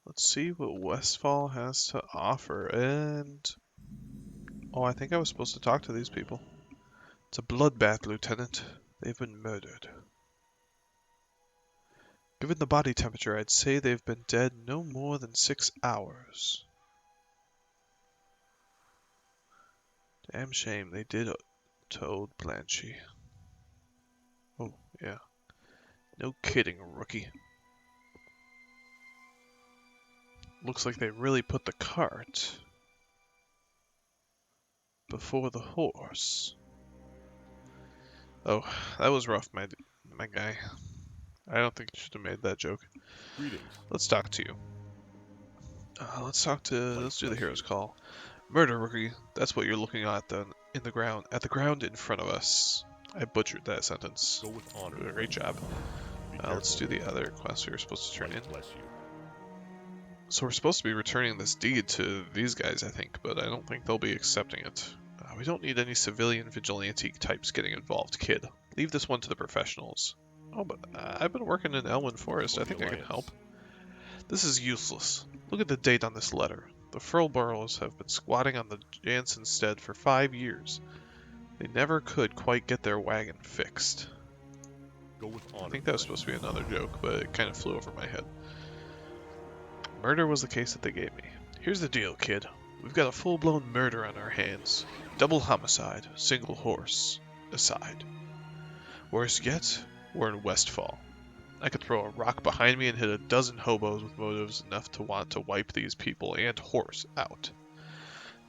Let's see what Westfall has to offer. And oh, I think I was supposed to talk to these people. It's a bloodbath, Lieutenant. They've been murdered. Given the body temperature, I'd say they've been dead no more than 6 hours. Damn shame they did to old Blanchy. Oh, yeah. No kidding, rookie. Looks like they really put the cart before the horse. Oh, that was rough, my guy. I don't think you should have made that joke. Greetings. Let's talk to you. Let's do the hero's call. Murder, rookie. That's what you're looking at in the ground. At the ground in front of us. I butchered that sentence. Go with honor. Great job. Let's do the other quest we were supposed to turn in. Bless you. So we're supposed to be returning this deed to these guys, I think, but I don't think they'll be accepting it. We don't need any civilian vigilante types getting involved, kid. Leave this one to the professionals. Oh, but I've been working in Elwyn Forest. I think I can help. This is useless. Look at the date on this letter. The Furlburrows have been squatting on the Jansen stead for 5 years. They never could quite get their wagon fixed. Go with honor. I think that was supposed to be another joke, but it kind of flew over my head. Murder was the case that they gave me. Here's the deal, kid. We've got a full-blown murder on our hands. Double homicide, single horse, aside. Worse yet, we're in Westfall. I could throw a rock behind me and hit a dozen hobos with motives enough to want to wipe these people and horse out.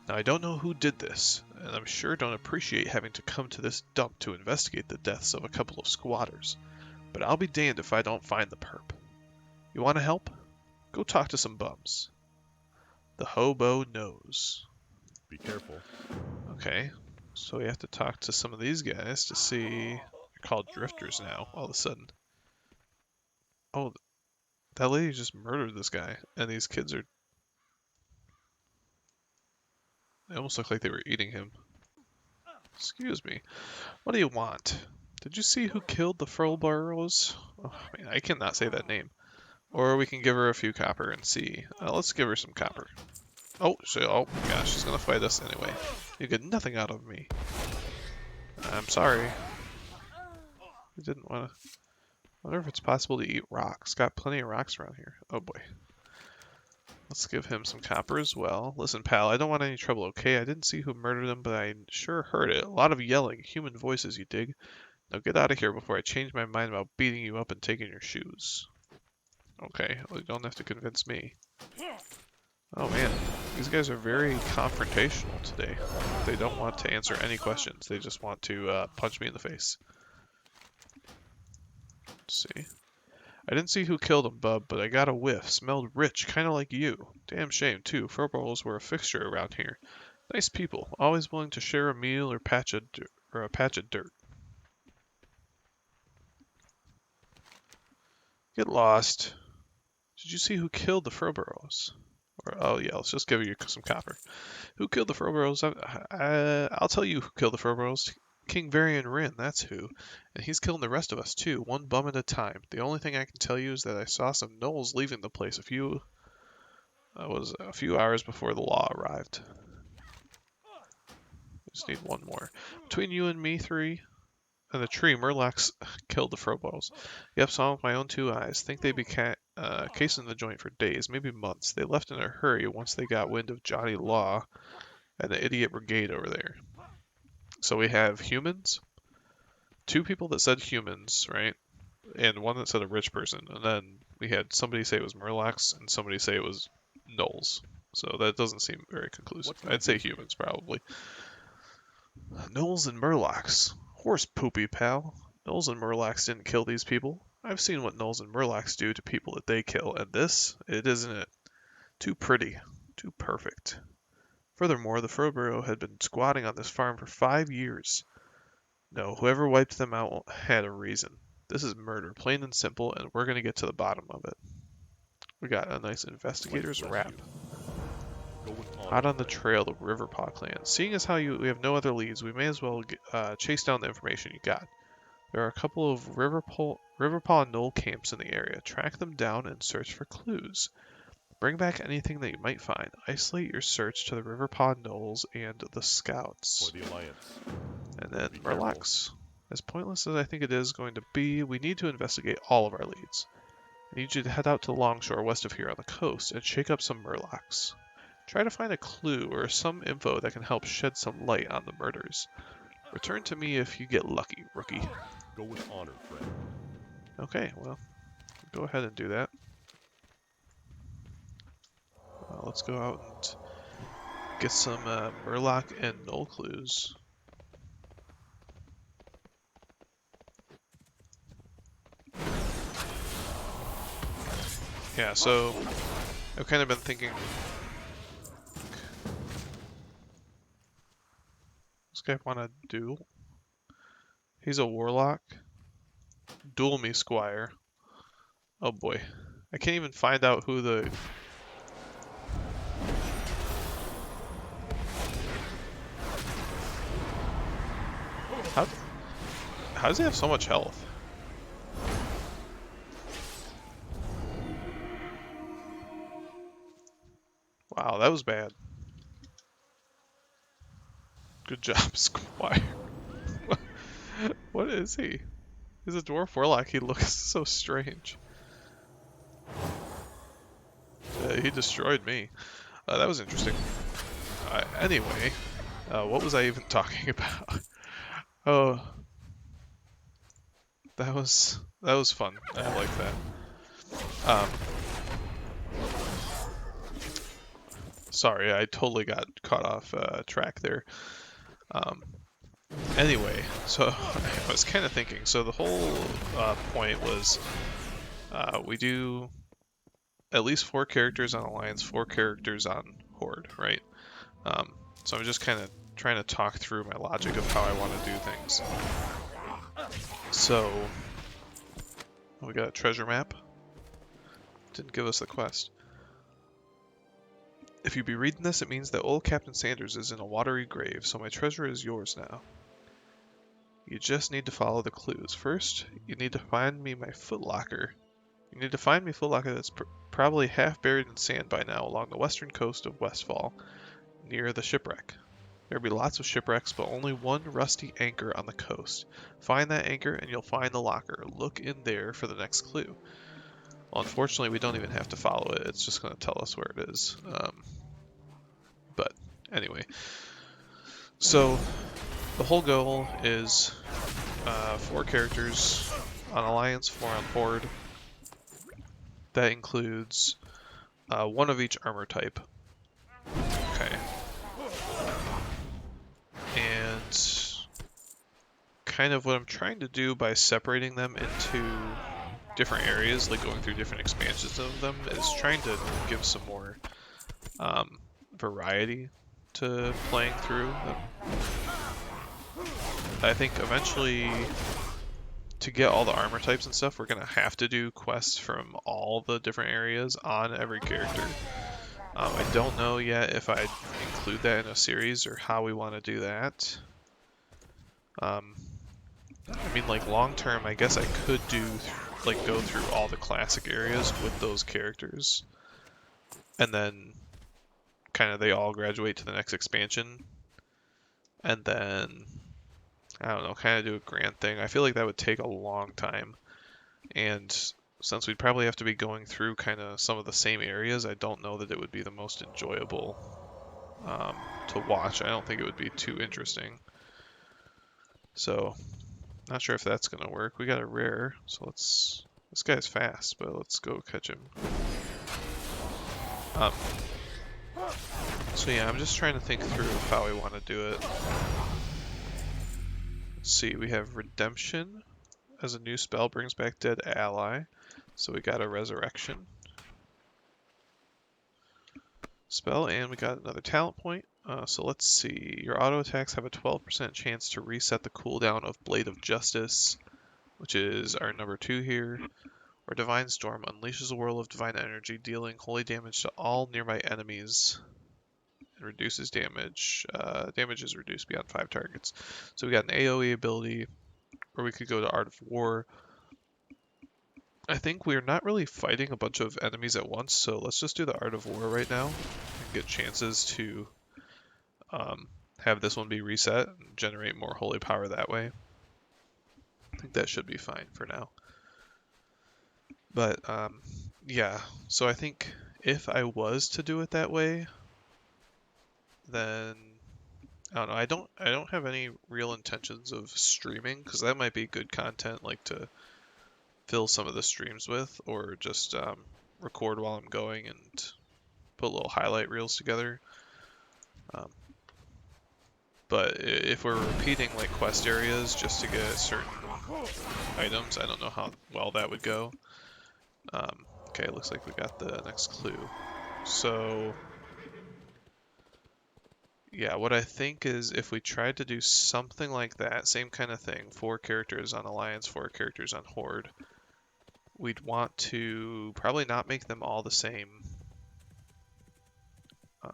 Now, I don't know who did this, and I'm sure don't appreciate having to come to this dump to investigate the deaths of a couple of squatters, but I'll be damned if I don't find the perp. You want to help? Go talk to some bums. The hobo knows. Be careful. Okay, so we have to talk to some of these guys to see... They're called drifters now, all of a sudden. Oh, that lady just murdered this guy, and these kids are... They almost look like they were eating him. Excuse me. What do you want? Did you see who killed the Furlburrows? Oh, man, I cannot say that name. Or we can give her a few copper and see. Let's give her some copper. Oh my gosh, she's gonna fight us anyway. You get nothing out of me. I'm sorry. I didn't want to... I wonder if it's possible to eat rocks. Got plenty of rocks around here. Oh boy. Let's give him some copper as well. Listen, pal, I don't want any trouble, okay? I didn't see who murdered him, but I sure heard it. A lot of yelling. Human voices, you dig? Now get out of here before I change my mind about beating you up and taking your shoes. Okay, well, you don't have to convince me. Oh man, these guys are very confrontational today. They don't want to answer any questions. They just want to punch me in the face. Let's see. I didn't see who killed him, bub, but I got a whiff. Smelled rich, kind of like you. Damn shame, too. Furballs were a fixture around here. Nice people, always willing to share a meal or a patch of dirt. Get lost. Did you see who killed the Furlburrows? Oh yeah, let's just give you some copper. Who killed the Furlburrows? I'll tell you who killed the Furlburrows. King Varian Rin, that's who. And he's killing the rest of us too, one bum at a time. The only thing I can tell you is that I saw some gnolls leaving the place a few hours before the law arrived. Just need one more. Between you and me, three, and the tree, Murlocs killed the Furlburrows. Yep, saw them with my own 2 eyes. Think they'd be casing the joint for days, maybe months. They left in a hurry once they got wind of Johnny Law and the idiot brigade over there. So we have humans, 2 people that said humans, right? And one that said a rich person. And then we had somebody say it was Murlocs and somebody say it was gnolls. So that doesn't seem very conclusive. I'd say humans, probably. Gnolls and Murlocs. Horse poopy, pal. Gnolls and Murlocs didn't kill these people. I've seen what Gnolls and Murlocs do to people that they kill, and this, it isn't it. Too pretty. Too perfect. Furthermore, the Furlburrow had been squatting on this farm for 5 years. No, whoever wiped them out had a reason. This is murder, plain and simple, and we're going to get to the bottom of it. We got a nice investigator's wrap. Out on the trail, the Riverpaw clan. Seeing as how we have no other leads, we may as well chase down the information you got. There are a couple of Riverpaw Knoll camps in the area. Track them down and search for clues. Bring back anything that you might find. Isolate your search to the River Pond Knolls and the For Scouts. the Alliance. And then Be careful. relax. As pointless as I think it is going to be, we need to investigate all of our leads. I need you to head out to the longshore west of here on the coast and shake up some murlocs. Try to find a clue or some info that can help shed some light on the murders. Return to me if you get lucky, rookie. Go with honor, friend. Okay, well, go ahead and do that. Let's go out and get some murloc and knoll clues. Yeah, so I've kind of been thinking, this guy want to duel? He's a warlock. Duel me, squire. Oh boy. I can't even find out who the... How does he have so much health? Wow, that was bad. Good job, squire. What is he? He's a dwarf warlock. He looks so strange. He destroyed me. That was interesting. Anyway, what was I even talking about? Oh, that was fun. I like that. Um, sorry, I totally got caught off track there. Um, anyway, so I was kind of thinking. So the whole point was we do at least 4 characters on Alliance, 4 characters on Horde, right? So I'm just kind of trying to talk through my logic of how I want to do things. So we got a treasure map. Didn't give us the quest. If you be reading this, it means that old Captain Sanders is in a watery grave, so my treasure is yours now. You just need to follow the clues. First, you need to find me my footlocker. You need to find me a footlocker that's probably half buried in sand by now along the western coast of Westfall, near the shipwreck. There'll be lots of shipwrecks, but only one rusty anchor on the coast. Find that anchor and you'll find the locker. Look in there for the next clue. Well, unfortunately, we don't even have to follow it. It's just going to tell us where it is. But anyway, so the whole goal is 4 characters on Alliance, 4 on Horde. That includes 1 of each armor type. Okay. And kind of what I'm trying to do by separating them into different areas, like going through different expansions of them, is trying to give some more variety to playing through them. I think eventually, to get all the armor types and stuff, we're going to have to do quests from all the different areas on every character. I don't know yet if I'd include that in a series or how we want to do that. I mean, like, long term, I guess I could do, like, go through all the classic areas with those characters. And then kind of they all graduate to the next expansion. And then, I don't know, kind of do a grand thing. I feel like that would take a long time. And since we'd probably have to be going through kind of some of the same areas, I don't know that it would be the most enjoyable to watch. I don't think it would be too interesting. So, not sure if that's going to work. We got a rare, so let's... This guy's fast, but let's go catch him. So yeah, I'm just trying to think through how we want to do it. Let's see, we have Redemption as a new spell, brings back dead ally. So we got a Resurrection spell, and we got another talent point. So let's see, your auto attacks have a 12% chance to reset the cooldown of Blade of Justice, which is our number 2 here. Or Divine Storm unleashes a whirl of divine energy, dealing holy damage to all nearby enemies. And reduces damage. Damage is reduced beyond 5 targets. So we got an AoE ability, or we could go to Art of War. I think we're not really fighting a bunch of enemies at once, so let's just do the Art of War right now and get chances to um, have this one be reset and generate more holy power that way. I think that should be fine for now. But yeah, so I think if I was to do it that way, then I don't know. I don't have any real intentions of streaming because that might be good content, like to fill some of the streams with, or just record while I'm going and put little highlight reels together. Um, but if we're repeating like quest areas just to get certain items, I don't know how well that would go. Okay, looks like we got the next clue. So yeah, what I think is if we tried to do something like that, same kind of thing, 4 characters on Alliance, 4 characters on Horde, we'd want to probably not make them all the um,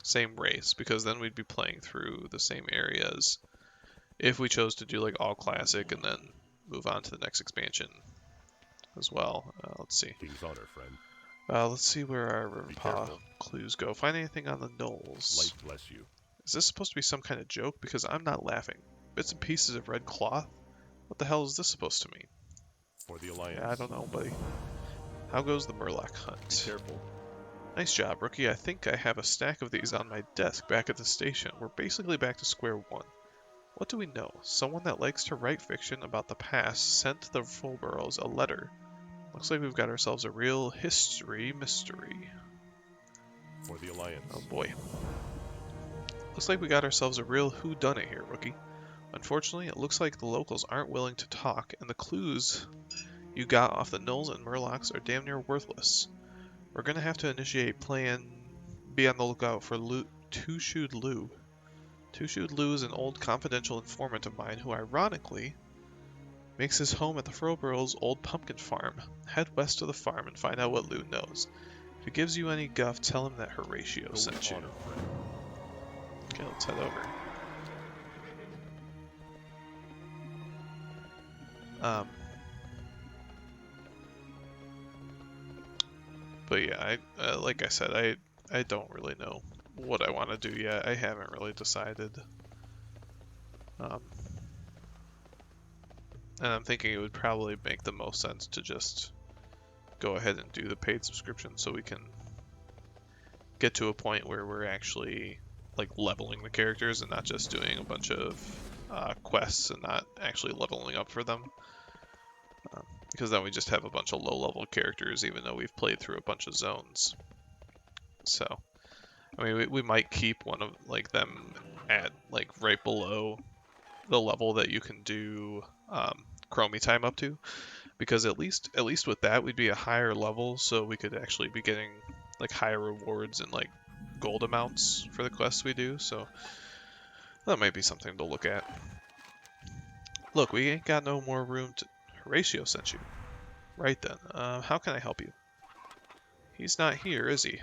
same race, because then we'd be playing through the same areas if we chose to do like all classic and then move on to the next expansion as well. Let's see. King's honor, friend. Let's see where our Riverpaw clues go. Find anything on the knolls. Light bless you. Is this supposed to be some kind of joke? Because I'm not laughing. Bits and pieces of red cloth? What the hell is this supposed to mean? For the Alliance. Yeah, I don't know, buddy. How goes the Murloc hunt? Be careful. Nice job, rookie. I think I have a stack of these on my desk back at the station. We're basically back to square one. What do we know? Someone that likes to write fiction about the past sent the Fulburrows a letter. Looks like we've got ourselves a real history mystery. For the Alliance. Oh boy. Looks like we got ourselves a real whodunit here, rookie. Unfortunately, it looks like the locals aren't willing to talk, and the clues you got off the gnolls and murlocs are damn near worthless. We're gonna have to initiate plan. Be on the lookout for Two-Shoed Lou. Two-Shoed Lou is an old confidential informant of mine who, ironically, makes his home at the Fulburrows' old pumpkin farm. Head west to the farm and find out what Lou knows. If he gives you any guff, tell him that Horatio sent you. Okay, let's head over. But yeah, like I said, I don't really know what I want to do yet. I haven't really decided. And I'm thinking it would probably make the most sense to just go ahead and do the paid subscription so we can get to a point where we're actually like leveling the characters and not just doing a bunch of quests and not actually leveling up for them. Because then we just have a bunch of low-level characters, even though we've played through a bunch of zones. So, I mean, we might keep one of like them at like right below the level that you can do Chromie time up to, because at least with that we'd be a higher level, so we could actually be getting like higher rewards and like gold amounts for the quests we do. So that might be something to look at. Look, we ain't got no more room to. Horatio sent you. Right then. How can I help you? He's not here, is he?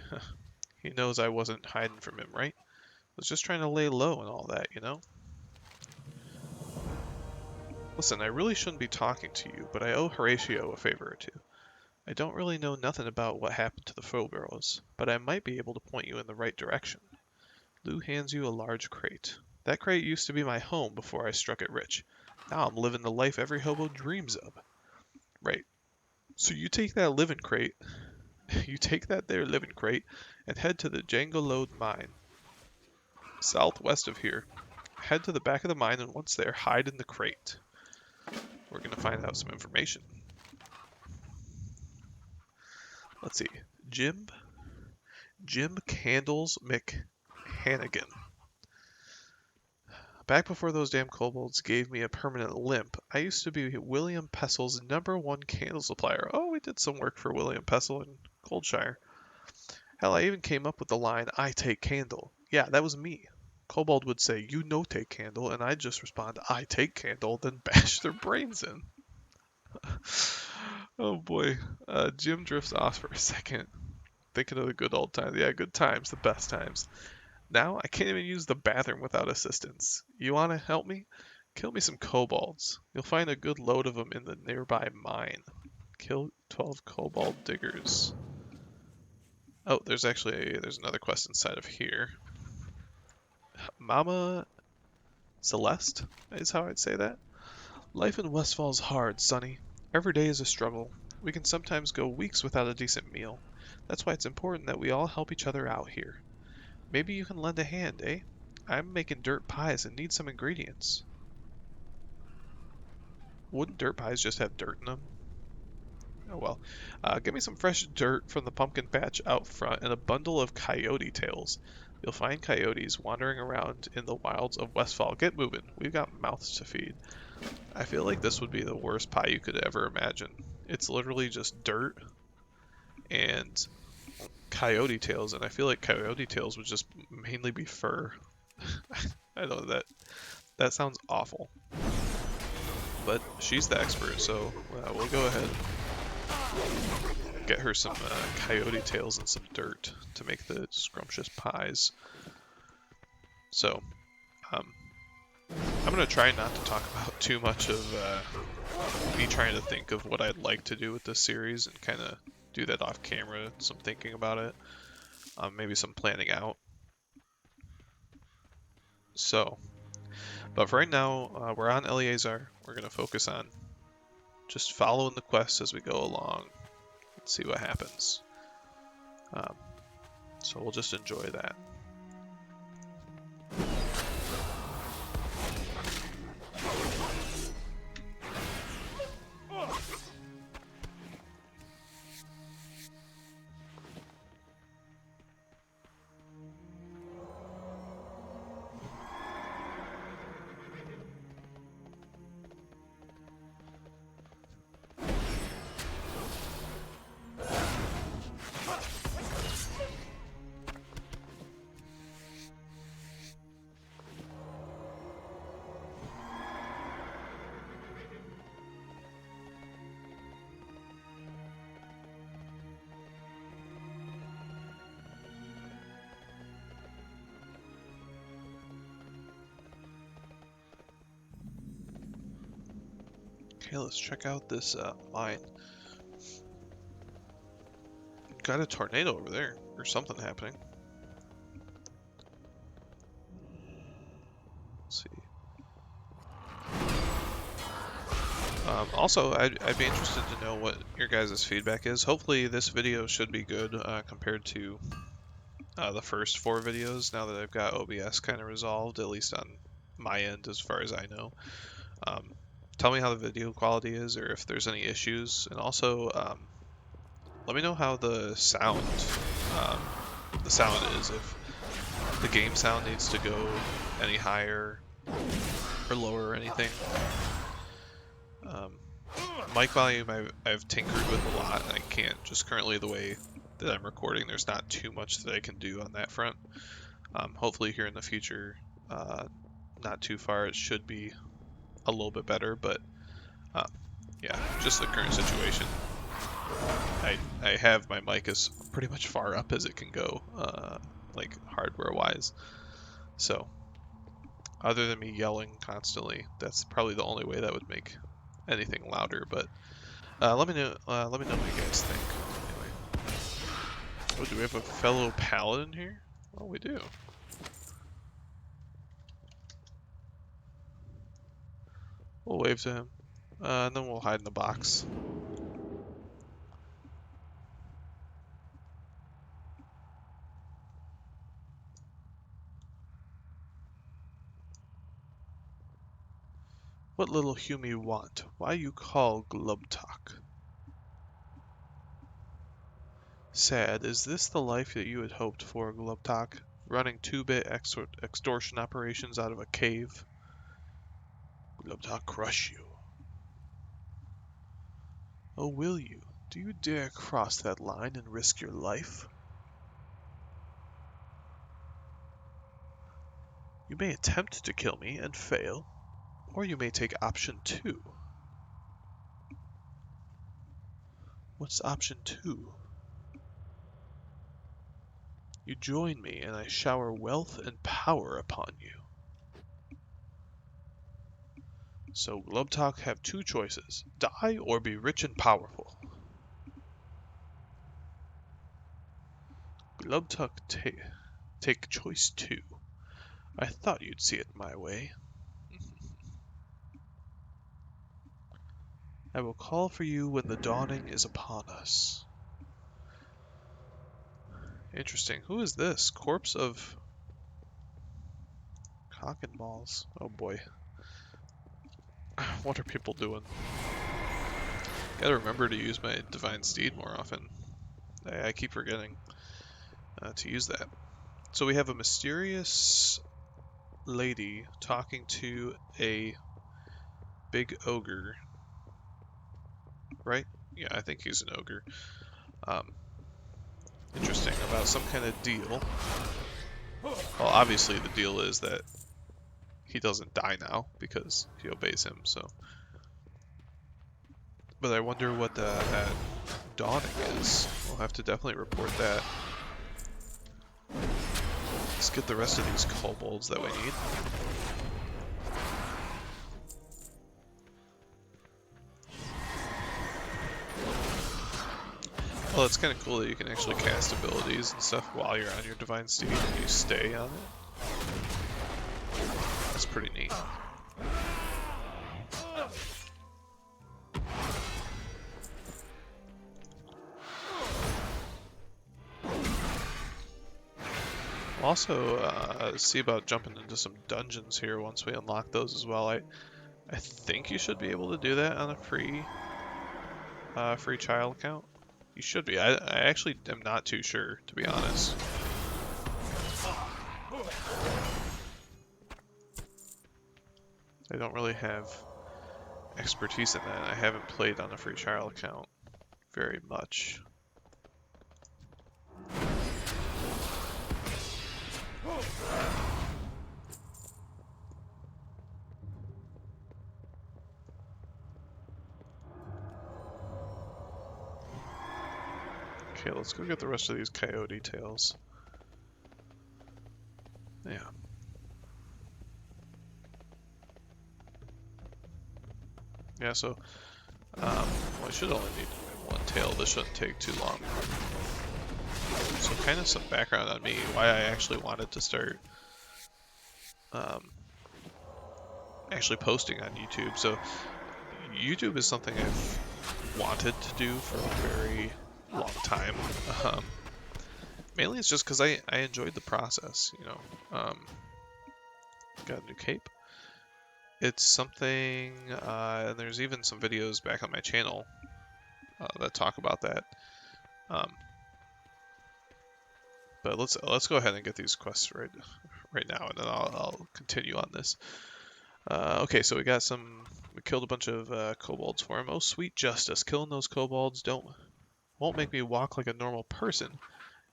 He knows I wasn't hiding from him, right? Was just trying to lay low and all that, you know? Listen, I really shouldn't be talking to you, but I owe Horatio a favor or two. I don't really know nothing about what happened to the Fulburrows, but I might be able to point you in the right direction. Lou hands you a large crate. That crate used to be my home before I struck it rich. Now I'm living the life every hobo dreams of. Right. So you take that living crate, and head to the Django Load mine, southwest of here. Head to the back of the mine, and once there, hide in the crate. We're gonna find out some information. Let's see. Jim Candles McHannigan. Back before those damn kobolds gave me a permanent limp, I used to be William Pessel's #1 candle supplier. Oh, we did some work for William Pessel in Coldshire. Hell, I even came up with the line, I take candle. Yeah, that was me. Kobold would say, you no take candle, and I'd just respond, I take candle, then bash their brains in. Oh boy. Jim drifts off for a second. Thinking of the good old times. Yeah, good times, the best times. Now I can't even use the bathroom without assistance. You want to help me? Kill me some kobolds. You'll find a good load of them in the nearby mine. Kill 12 kobold diggers. Oh, there's another quest inside of here. Mama Celeste is how I'd say that. Life in Westfall's hard, Sonny. Every day is a struggle. We can sometimes go weeks without a decent meal. That's why it's important that we all help each other out here. Maybe you can lend a hand, eh? I'm making dirt pies and need some ingredients. Wouldn't dirt pies just have dirt in them? Oh well. Give me some fresh dirt from the pumpkin patch out front and a bundle of coyote tails. You'll find coyotes wandering around in the wilds of Westfall. Get moving. We've got mouths to feed. I feel like this would be the worst pie you could ever imagine. It's literally just dirt and coyote tails, and I feel like coyote tails would just mainly be fur. I know that sounds awful. But she's the expert, so we'll go ahead and get her some coyote tails and some dirt to make the scrumptious pies. So, I'm going to try not to talk about too much of me trying to think of what I'd like to do with this series and kind of do that off camera, some thinking about it, maybe some planning out. So, but for right now, we're on Elyazar. We're going to focus on just following the quests as we go along and see what happens. So we'll just enjoy that. Okay, let's check out this mine. Got a tornado over there, or something happening. Let's see. Also, I'd be interested to know what your guys' feedback is. Hopefully this video should be good compared to the first 4 videos, now that I've got OBS kind of resolved, at least on my end as far as I know. Tell me how the video quality is, or if there's any issues, and also let me know how the sound is, if the game sound needs to go any higher or lower or anything. Mic volume I've tinkered with a lot, and I can't, just currently the way that I'm recording, there's not too much that I can do on that front. Hopefully here in the future, not too far, it should be a little bit better, but yeah, just the current situation. I have my mic as pretty much far up as it can go, like hardware wise. So other than me yelling constantly, that's probably the only way that would make anything louder. But let me know what you guys think. Anyway, oh, do we have a fellow paladin here? Oh, we do. We'll wave to him, and then we'll hide in the box. What little hume you want? Why you call Glubtalk? Sad, is this the life that you had hoped for, Glubtalk? Running 2-bit extortion operations out of a cave? Glubtalk crush you. Oh, will you? Do you dare cross that line and risk your life? You may attempt to kill me and fail, or you may take option 2. What's option 2? You join me and I shower wealth and power upon you. So Glubtalk have 2 choices, die or be rich and powerful. Glubtuck take choice 2. I thought you'd see it my way. I will call for you when the dawning is upon us. Interesting. Who is this? Corpse of cock and balls. Oh boy. What are people doing? Gotta remember to use my divine steed more often. I keep forgetting to use that. So we have a mysterious lady talking to a big ogre, right? Yeah, I think he's an ogre. Um, Interesting, about some kind of deal. Well, obviously the deal is that he doesn't die now because he obeys him, so. But I wonder what that dawning is. We'll have to definitely report that. Let's get the rest of these kobolds that we need. Well, it's kind of cool that you can actually cast abilities and stuff while you're on your divine steed and you stay on it. That's pretty neat. We'll also see about jumping into some dungeons here once we unlock those as well. I think you should be able to do that on a free trial account. You should be. I actually am not too sure, to be honest. I don't really have expertise in that. I haven't played on a free trial account very much. Okay, let's go get the rest of these coyote tails. Yeah. Yeah, so, well, I should only need one tail. This shouldn't take too long. So kind of some background on me, why I actually wanted to start actually posting on YouTube. So YouTube is something I've wanted to do for a very long time. Mainly it's just because I enjoyed the process, you know. Got a new cape. It's something, and there's even some videos back on my channel that talk about that. But let's go ahead and get these quests right now, and then I'll continue on this. Okay, so we killed a bunch of kobolds for him. Oh, sweet justice! Killing those kobolds won't make me walk like a normal person,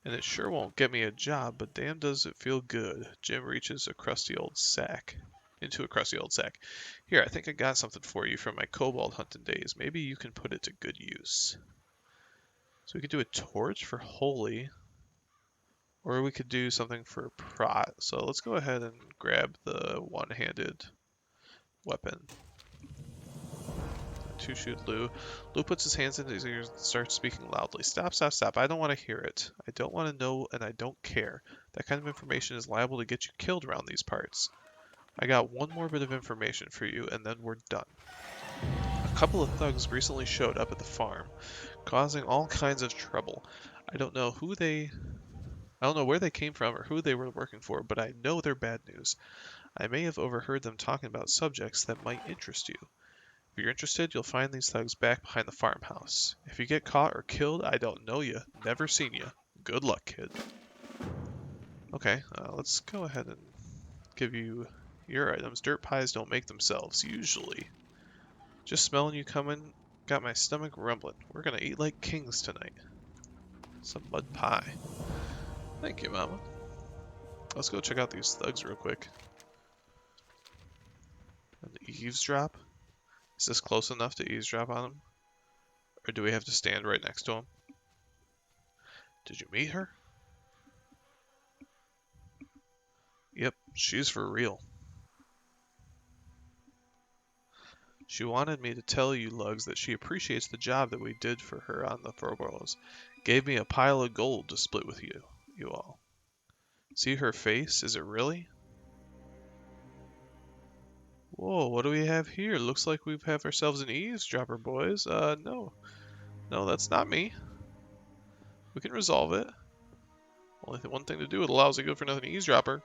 and it sure won't get me a job. But damn, does it feel good! Jim reaches into a crusty old sack. Here, I think I got something for you from my kobold hunting days. Maybe you can put it to good use. So we could do a torch for holy. Or we could do something for prot. So let's go ahead and grab the one-handed weapon. Two-shoot Lou. Lou puts his hands in his ears and starts speaking loudly. Stop, stop, stop. I don't want to hear it. I don't want to know and I don't care. That kind of information is liable to get you killed around these parts. I got one more bit of information for you and then we're done. A couple of thugs recently showed up at the farm, causing all kinds of trouble. I don't know where they came from or who they were working for, but I know they're bad news. I may have overheard them talking about subjects that might interest you. If you're interested, you'll find these thugs back behind the farmhouse. If you get caught or killed, I don't know you, never seen you. Good luck, kid. Okay, let's go ahead and give you your items. Dirt pies don't make themselves, usually. Just smelling you coming got my stomach rumbling. We're gonna eat like kings tonight. Some mud pie. Thank you, Mama. Let's go check out these thugs real quick. And eavesdrop? Is this close enough to eavesdrop on them? Or do we have to stand right next to them? Did you meet her? Yep, she's for real. She wanted me to tell you lugs that she appreciates the job that we did for her on the Furballs. Gave me a pile of gold to split with you. you all. See her face? Is it really? Whoa, what do we have here? Looks like we have ourselves an eavesdropper, boys. No. No, that's not me. We can resolve it. Only one thing to do with a lousy good for nothing eavesdropper.